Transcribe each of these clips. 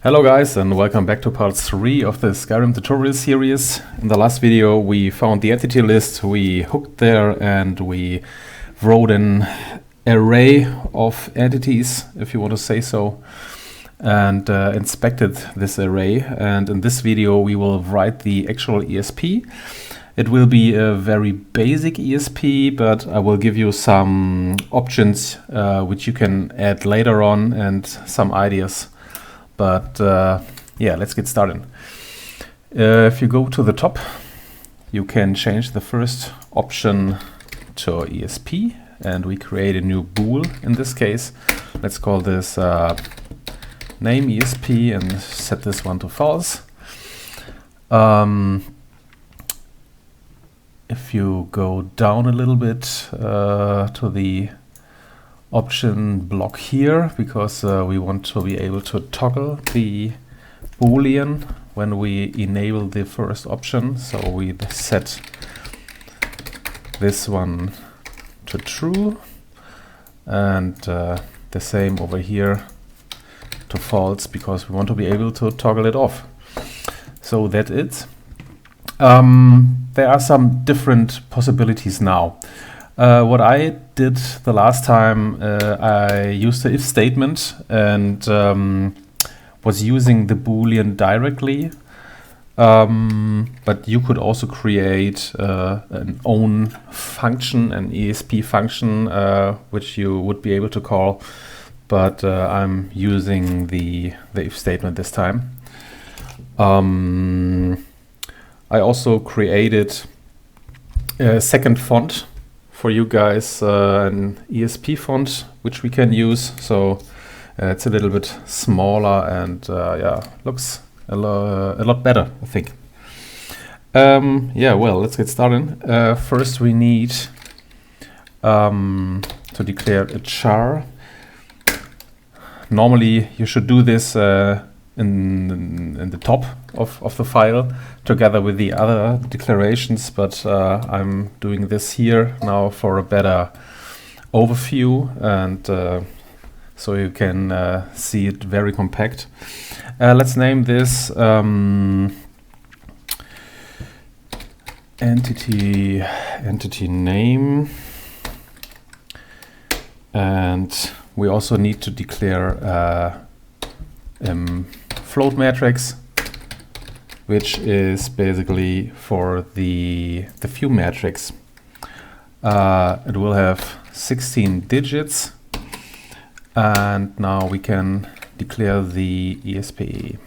Hello guys, and welcome back to part 3 of the Skyrim tutorial series. In the last video we found the entity list, we hooked there and we wrote an array of entities, if you want to say so, and inspected this array. And in this video we will write the actual ESP. It will be a very basic ESP, but I will give you some options which you can add later on and some ideas. But yeah, let's get started. If you go to the top, you can change the first option to ESP, and we create a new bool in this case. Let's call this name ESP and set this one to false. If you go down a little bit to the option block here, because we want to be able to toggle the boolean when we enable the first option, so we set this one to true and the same over here to false, because we want to be able to toggle it off. So that's it. There are some different possibilities now. What I did the last time, I used the if statement and was using the boolean directly, but you could also create an own function, an ESP function, which you would be able to call, but I'm using the if statement this time. I also created a second font for you guys, an ESP font which we can use, so it's a little bit smaller and yeah, looks a lot better, I think. Yeah, well, let's get started. First we need to declare a char. Normally you should do this in the top of the file together with the other declarations, but I'm doing this here now for a better overview, and so you can see it very compact. Let's name this entity name, and we also need to declare float matrix, which is basically for the view matrix. It will have 16 digits, and now we can declare the ESP.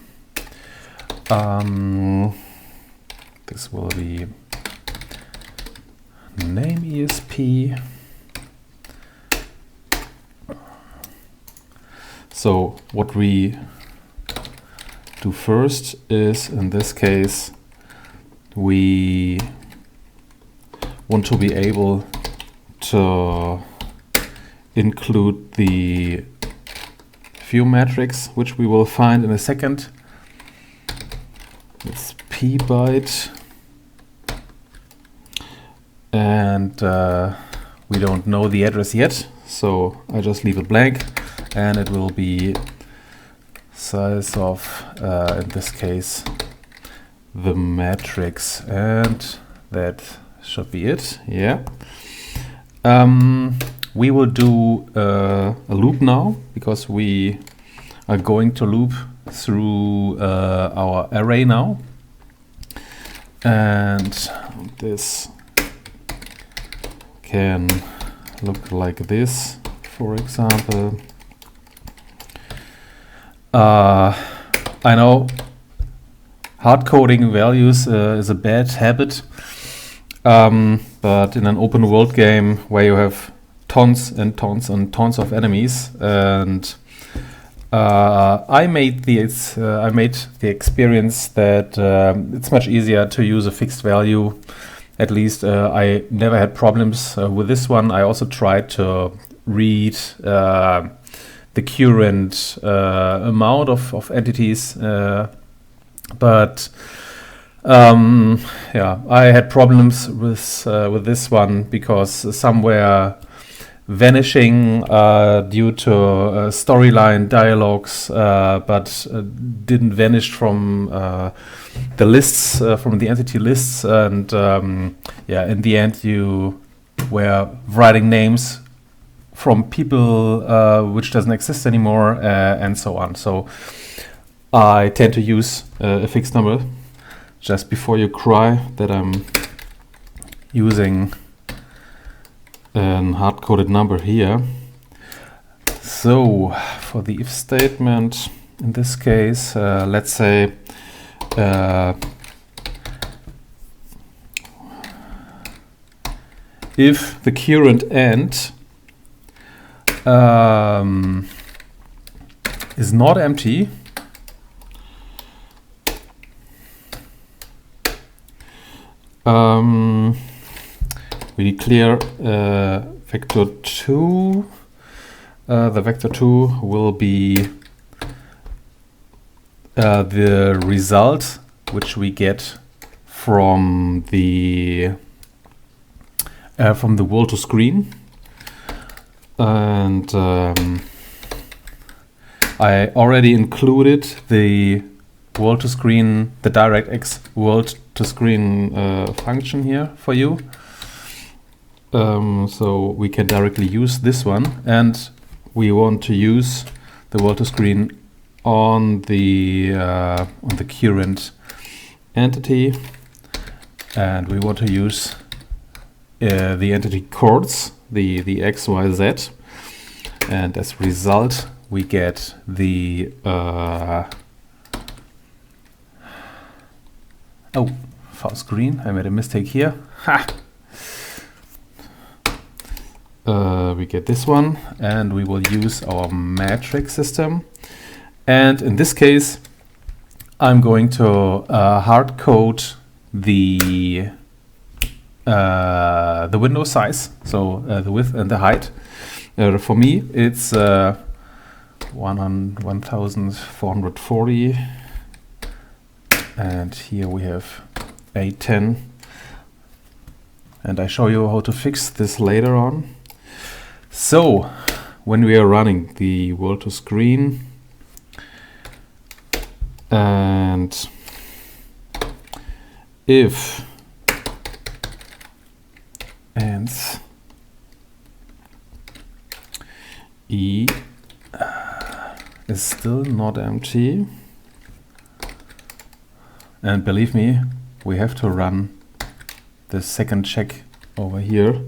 This will be name ESP. So what we do first is, in this case, we want to be able to include the view matrix, which we will find in a second. It's p byte, and we don't know the address yet, so I just leave it blank, and it will be size of, in this case, the matrix, and that should be it. Yeah. We will do a loop now, because we are going to loop through our array now, and this can look like this, for example. I know hard coding values is a bad habit, but in an open world game where you have tons and tons and tons of enemies, and I made the experience that it's much easier to use a fixed value. At least I never had problems with this one. I also tried to read the current amount of entities, but yeah, I had problems with this one, because somewhere vanishing due to storyline dialogues, but didn't vanish from the lists, from the entity lists, and yeah, in the end you were writing names from people which doesn't exist anymore, and so on. So I tend to use a fixed number. Just before you cry that I'm using a hard-coded number here. So for the if statement, in this case, let's say if the current end is not empty, we declare vector 2. The vector 2 will be the result which we get from the wall to screen, and I already included the wall to screen, the DirectX wall to screen function here for you. So we can directly use this one, and we want to use the wall to screen on the current entity, and we want to use the entity chords, the X, Y, Z, and as a result we get the oh, foul screen, I made a mistake here. Ha! We get this one, and we will use our metric system. And in this case, I'm going to hard code the window size, so the width and the height. For me, it's 1440. And here we have 810, and I show you how to fix this later on. So when we are running the wall to screen, and if ends E is still not empty, and believe me, we have to run the second check over here.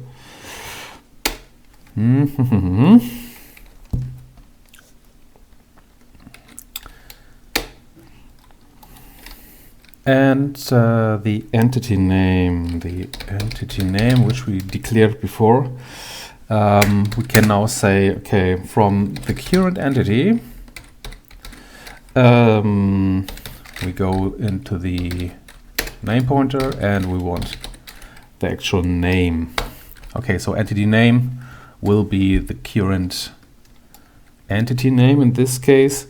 And the entity name which we declared before, we can now say, okay, from the current entity, we go into the name pointer and we want the actual name. Okay, so entity name will be the current entity name in this case,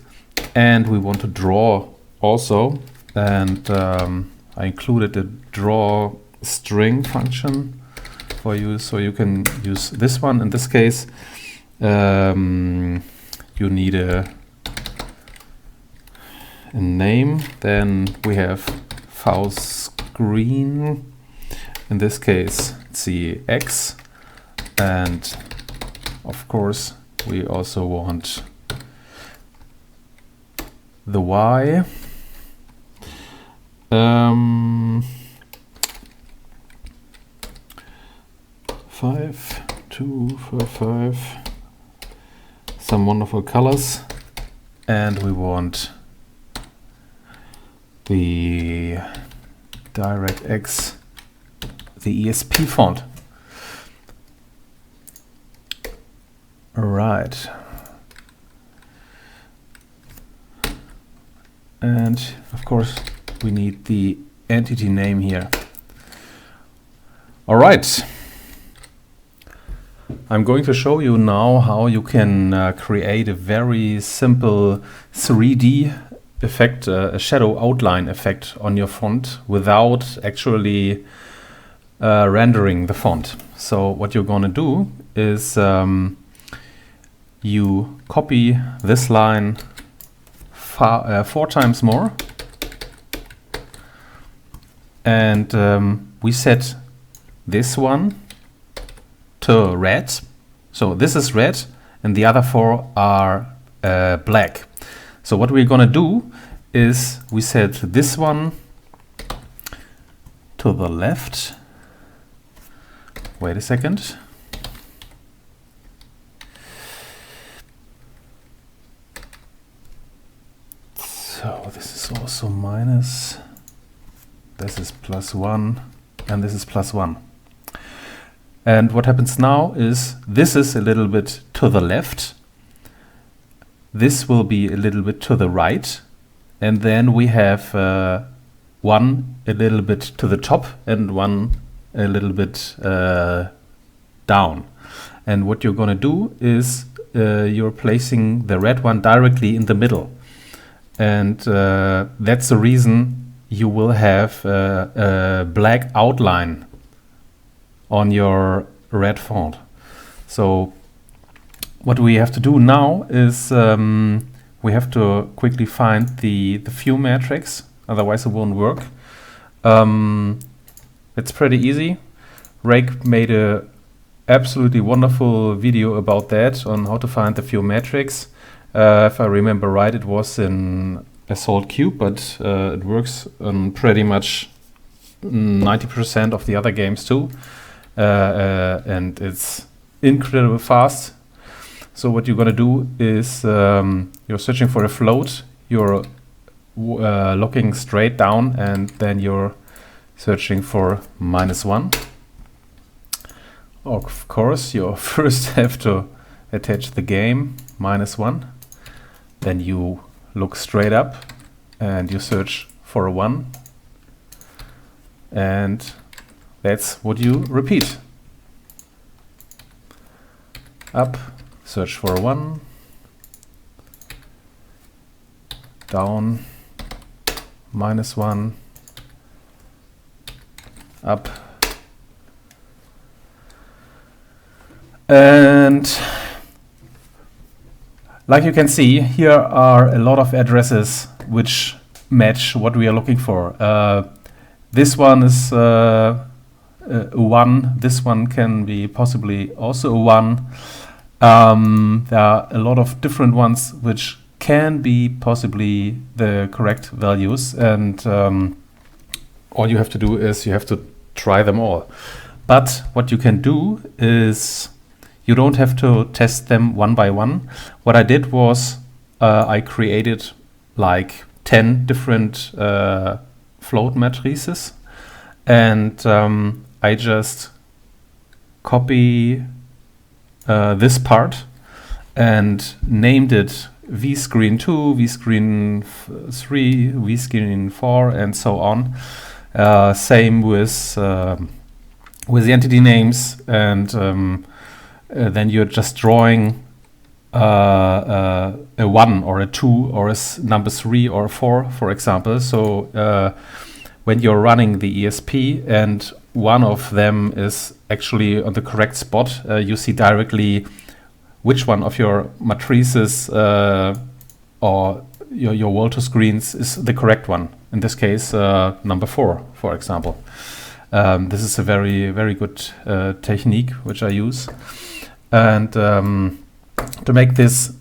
and we want to draw also, and I included a draw string function for you, so you can use this one. In this case, you need a name, then we have foul screen, in this case it's the X, and of course we also want the Y. 5, 2, 4, 5, some wonderful colors, and we want the DirectX, the ESP font. Right. And of course we need the entity name here. All right. I'm going to show you now how you can create a very simple 3D effect, a shadow outline effect on your font without actually rendering the font. So what you're going to do is you copy this line 4 times more, and we set this one to red. So this is red and the other 4 are black. So what we're gonna do is we set this one to the left. Wait a second. So this is also minus, this is +1, and this is +1. And what happens now is this is a little bit to the left, this will be a little bit to the right, and then we have one a little bit to the top and one a little bit down. And what you're going to do is you're placing the red one directly in the middle. And that's the reason you will have a black outline on your red font. So what we have to do now is we have to quickly find the view matrix, otherwise it won't work. It's pretty easy. Rake made a absolutely wonderful video about that, on how to find the view matrix. If I remember right, it was in Assault Cube, but it works on pretty much 90% of the other games too. And it's incredibly fast. So what you're gonna do is you're searching for a float, you're looking straight down, and then you're searching for -1. Of course, you first have to attach the game, -1. Then you look straight up and you search for a 1. And that's what you repeat. Up, search for a 1. Down, -1. Up. And like you can see, here are a lot of addresses which match what we are looking for. This one is a 1. This one can be possibly also a 1. There are a lot of different ones which can be possibly the correct values, and all you have to do is you have to try them all. But what you can do is you don't have to test them one by one. What I did was I created like 10 different float matrices, and I just copy this part and named it vScreen2, vScreen3, vScreen4, and so on. Same with the entity names, and then you're just drawing a 1 or a 2 or a number 3 or 4, for example. So when you're running the ESP and one of them is actually on the correct spot, you see directly which one of your matrices or your Volto screens is the correct one. In this case, number 4, for example. This is a very, very good technique which I use. And to make this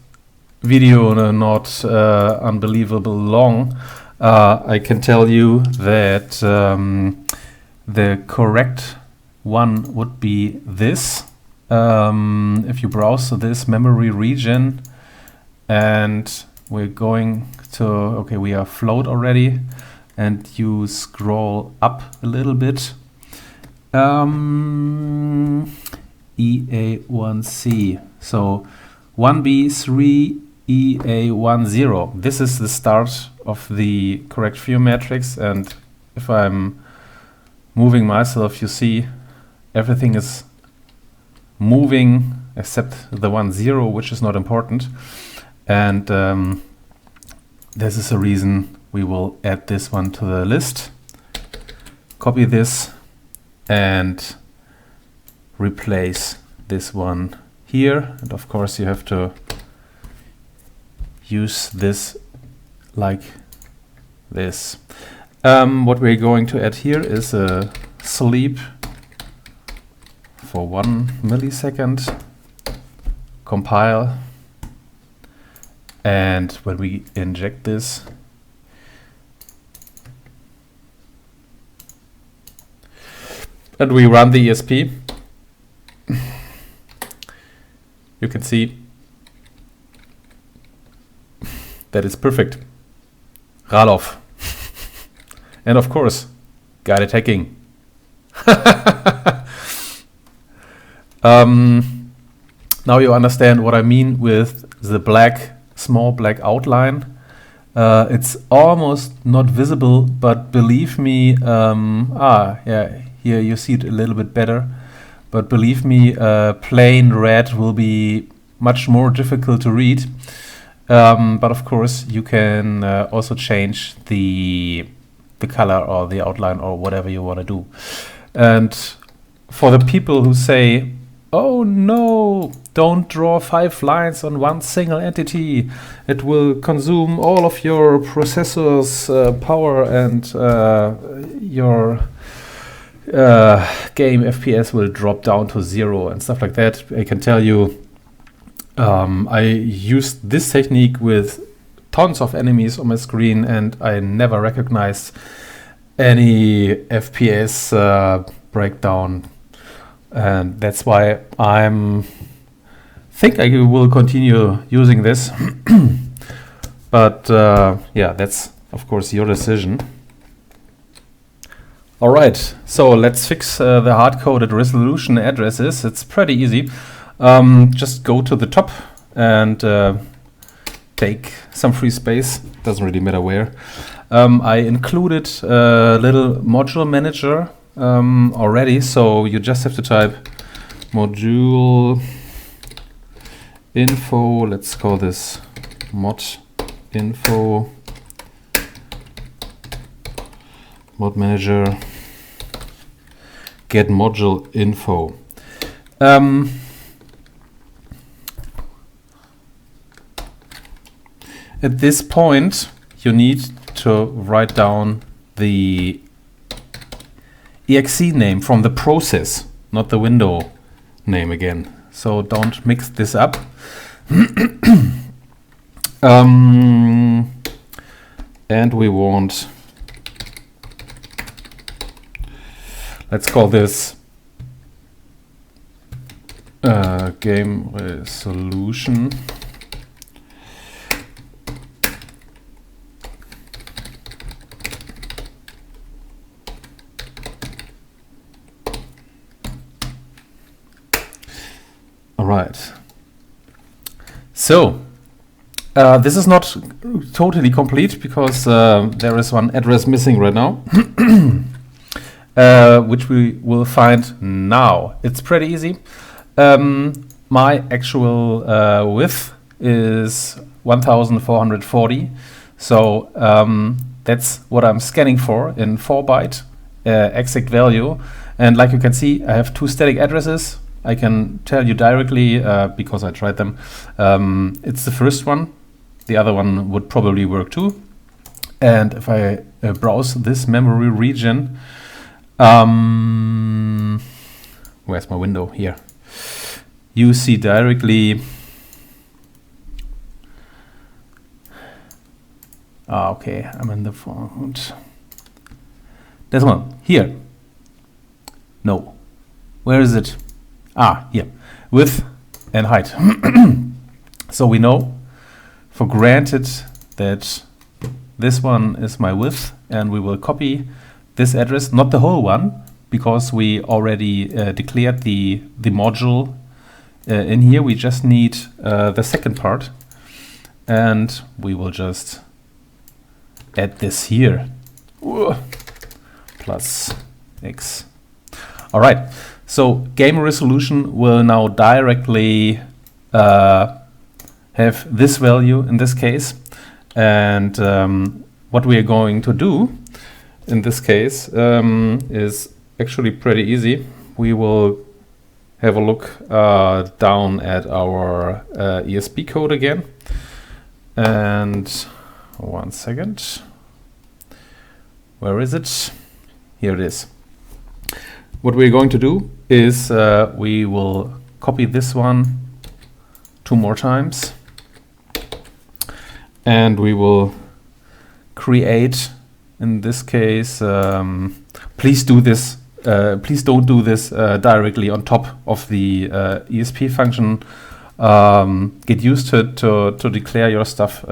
video not unbelievable long, I can tell you that the correct one would be this. If you browse this memory region, and we're going to, okay, we are float already, and you scroll up a little bit. EA1C. So 1B3 EA10. This is the start of the correct view matrix, and if I'm moving myself, you see everything is moving except the 10, which is not important. And this is a reason we will add this one to the list. Copy this and replace this one here, and of course you have to use this like this. What we're going to add here is a sleep for 1 millisecond, compile, and when we inject this, and we run the ESP, you can see that it's perfect. Ralof. And of course, guided hacking. Now you understand what I mean with the small black outline. It's almost not visible, but believe me, yeah, here you see it a little bit better. But believe me, plain red will be much more difficult to read. But of course, you can also change the color or the outline or whatever you want to do. And for the people who say, oh no, don't draw 5 lines on one single entity, it will consume all of your processor's power and your game FPS will drop down to 0 and stuff like that. I can tell you, I used this technique with tons of enemies on my screen and I never recognized any FPS breakdown, and that's why think I will continue using this. But yeah, that's of course your decision. Alright, so let's fix the hard-coded resolution addresses. It's pretty easy. Just go to the top and take some free space, doesn't really matter where. I included a little module manager already, so you just have to type module info, let's call this mod info, mod manager, get module info. At this point, you need to write down the exe name from the process, not the window name again. So don't mix this up. And we want, let's call this game resolution. Right. So this is not totally complete because there is one address missing right now, which we will find now. It's pretty easy. My actual width is 1440, so that's what I'm scanning for in 4-byte exact value. And like you can see, I have 2 static addresses. I can tell you directly, because I tried them, it's the first one. The other one would probably work too. And if I browse this memory region, where's my window? Here. You see directly, okay, I'm in the front. This one, here. No, where is it? Here, width and height. So we know for granted that this one is my width, and we will copy this address, not the whole one, because we already declared the module in here. We just need the second part, and we will just add this here. Plus X. All right. So game resolution will now directly have this value in this case. And what we are going to do in this case is actually pretty easy. We will have a look down at our ESP code again. And 1 second. Where is it? Here it is. What we're going to do is we will copy this one 2 more times. And we will create, in this case, please do this. Please don't do this directly on top of the ESP function. Get used to declare your stuff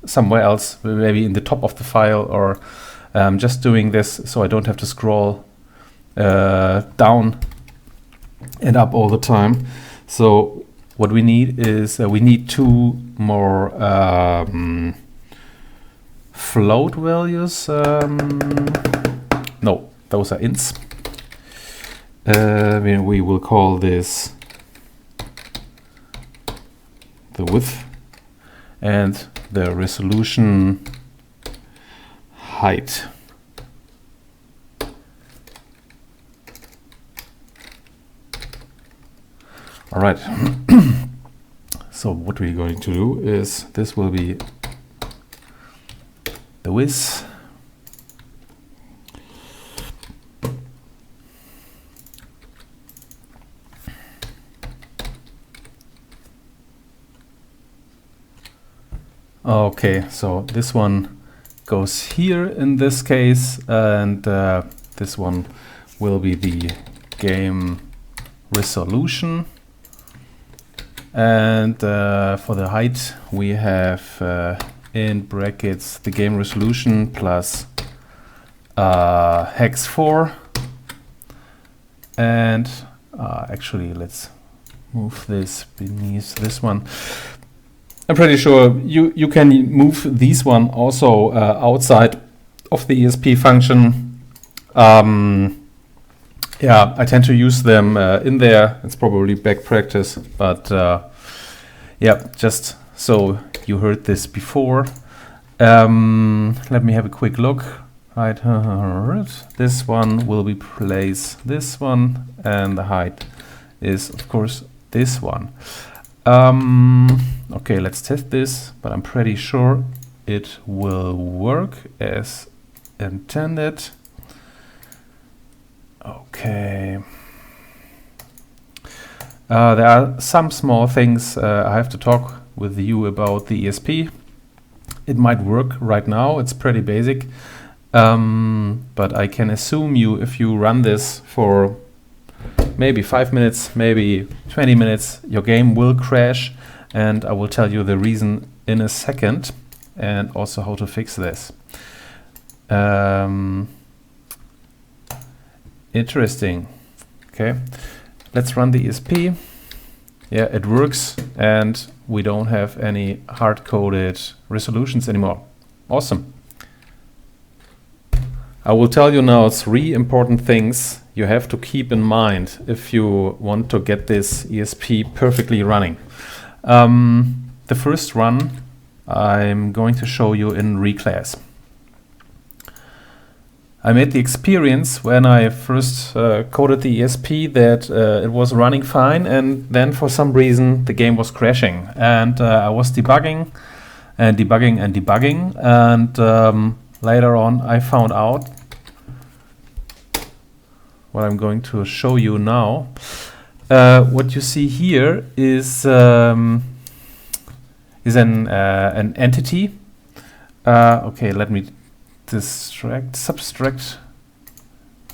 somewhere else, maybe in the top of the file, or just doing this so I don't have to scroll down and up all the time. So what we need is we need 2 more float values. No, those are ints. We will call this the width and the resolution height. All right. So what we're going to do is this will be the width. Okay, so this one goes here in this case, and this one will be the game resolution. And for the height, we have in brackets the game resolution plus hex 4. And actually, let's move this beneath this one. I'm pretty sure you can move these one also outside of the ESP function. Yeah, I tend to use them in there. It's probably back practice, but yeah, just so you heard this before. Let me have a quick look. Right, this one will replace this one, and the height is, of course, this one. Okay, let's test this, but I'm pretty sure it will work as intended. Okay. There are some small things I have to talk with you about the ESP. It might work right now, it's pretty basic, but I can assume if you run this for maybe 5 minutes, maybe 20 minutes, your game will crash, and I will tell you the reason in a second, and also how to fix this. Interesting. Okay, let's run the ESP. Yeah, it works, and we don't have any hard-coded resolutions anymore. Awesome. I will tell you now 3 important things you have to keep in mind if you want to get this ESP perfectly running. The first run I'm going to show you in reclass. I made the experience when I first coded the ESP that it was running fine, and then for some reason the game was crashing, and I was debugging and debugging and debugging, and later on I found out what I'm going to show you now. What you see here is an entity. Okay, let me subtract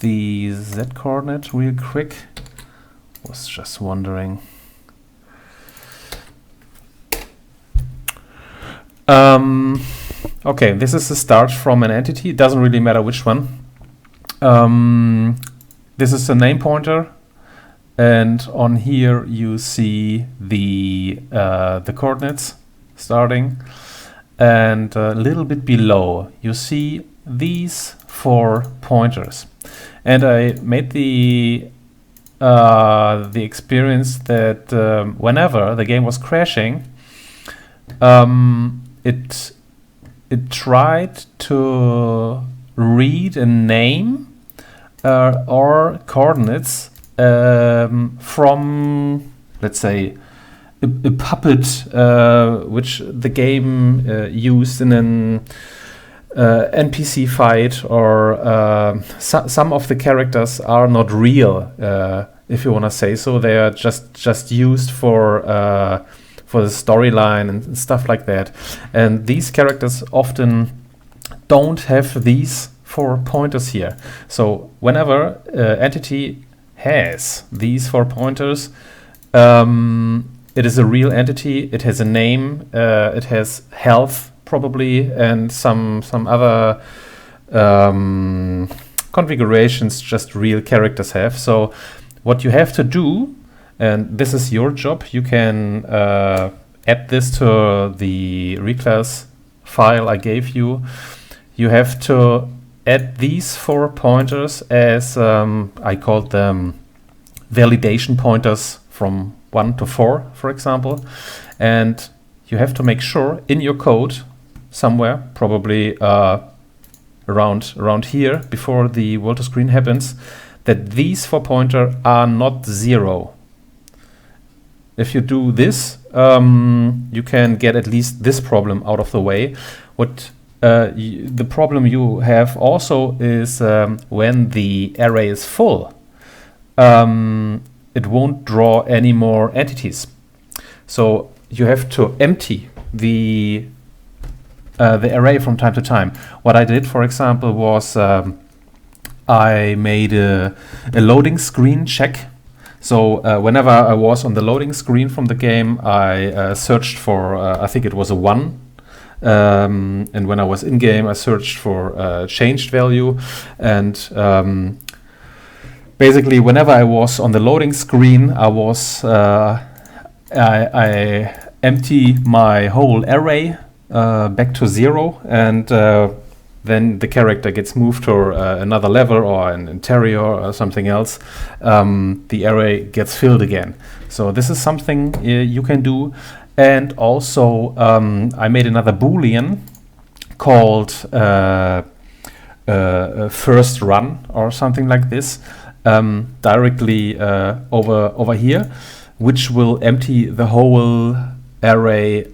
the Z coordinate real quick. Was just wondering. Okay, this is the start from an entity. It doesn't really matter which one. This is the name pointer, and on here you see the coordinates starting. And a little bit below, you see these 4 pointers. And I made the experience that whenever the game was crashing, it tried to read a name or coordinates from, let's say, a puppet which the game used in an NPC fight, or some of the characters are not real, if you want to say so. They are just used for the storyline and stuff like that. And these characters often don't have these 4 pointers here. So whenever entity has these 4 pointers, it is a real entity. It has a name. It has health, probably, and some other configurations just real characters have. So what you have to do, and this is your job, you can add this to the reclass file I gave you. You have to add these 4 pointers as I called them validation pointers from 1 to 4, for example. And you have to make sure in your code somewhere, probably around here, before the world to screen happens, that these 4 pointers are not 0. If you do this, you can get at least this problem out of the way. What the problem you have also is when the array is full, it won't draw any more entities. So you have to empty the array from time to time. What I did, for example, was I made a loading screen check. So whenever I was on the loading screen from the game, I searched for, I think it was a 1. And when I was in game, I searched for changed value. And basically, whenever I was on the loading screen, I empty my whole array back to 0, and then the character gets moved to another level or an interior or something else. The array gets filled again. So this is something you can do. And also I made another Boolean called first run or something like this, directly over here, which will empty the whole array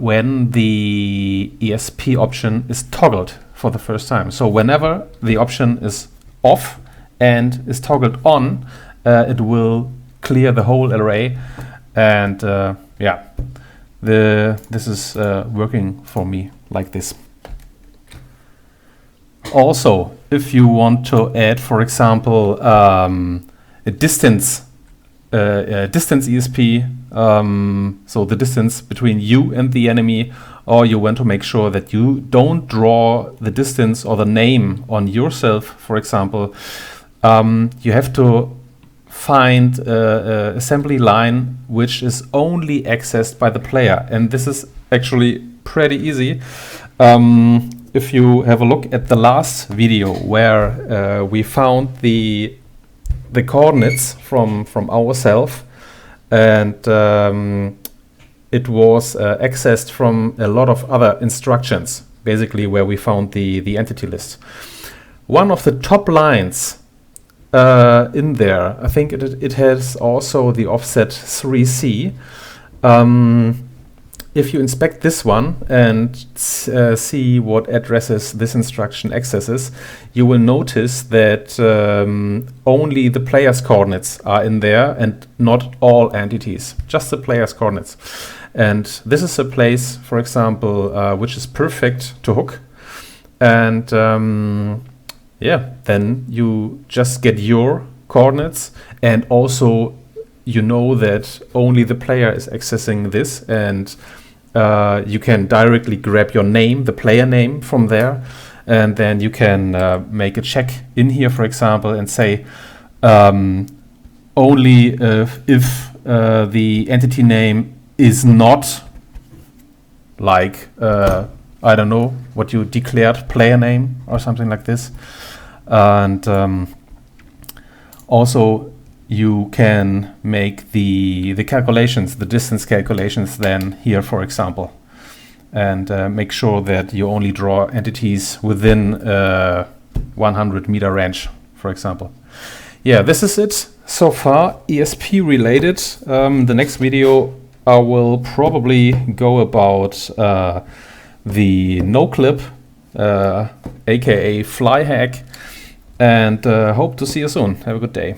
when the ESP option is toggled for the first time. So whenever the option is off and is toggled on, it will clear the whole array. And yeah, this is working for me like this. Also, if you want to add, for example, a distance ESP, so the distance between you and the enemy, or you want to make sure that you don't draw the distance or the name on yourself, for example, you have to find an assembly line which is only accessed by the player. And this is actually pretty easy. If you have a look at the last video where we found the coordinates from ourselves, and it was accessed from a lot of other instructions, basically where we found the entity list. One of the top lines in there, I think it has also the offset 3C. If you inspect this one and see what addresses this instruction accesses, you will notice that only the player's coordinates are in there and not all entities, just the player's coordinates. And this is a place, for example, which is perfect to hook. And yeah, then you just get your coordinates, and also you know that only the player is accessing this, and you can directly grab your name, the player name, from there, and then you can make a check in here, for example, and say only if the entity name is not like I don't know what you declared player name or something like this. And also you can make the calculations, the distance calculations then here, for example, and make sure that you only draw entities within 100 meter range, for example. yeah, this is it so far, ESP related. The next video I will probably go about the NoClip, aka fly hack, and hope to see you soon. Have a good day.